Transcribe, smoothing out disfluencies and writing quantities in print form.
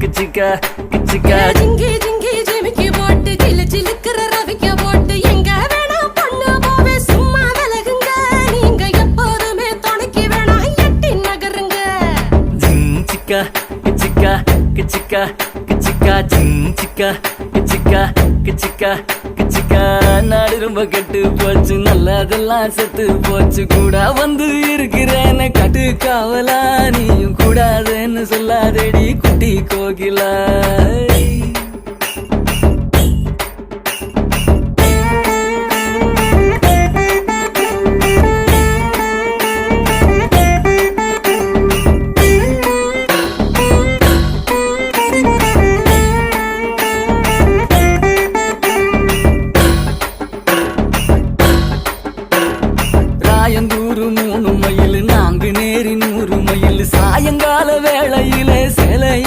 கிச்சிக்கா கிச்சிக்கா ஜிங்கி ஜிங்கி ஜிமிக்கி போட்டு சிலு சிலுக்குற ரவிக்க போட்டு எங்க வேணா பொண்ணு போவே சும்மா விலகுங்க நீங்க எப்போதுமே துணைக்கு வேணா எட்டி நகருங்க ஜிஞ்சிக்கா கிச்சிக்கா கிச்சிக்கா கிச்சிக்கா ஜிஞ்சிக்கா கிச்சிக்கா கிச்சிக்கா கிச்சிக்கா நாடு ரொம்ப கெட்டு போச்சு நல்லதெல்லாம் செத்து போச்சு கூட வந்து இருக்கிறேன்னு கட்டு காவலா நீயும் கூடாதுன்னு சொல்லாதேடி குட்டி கோகிலா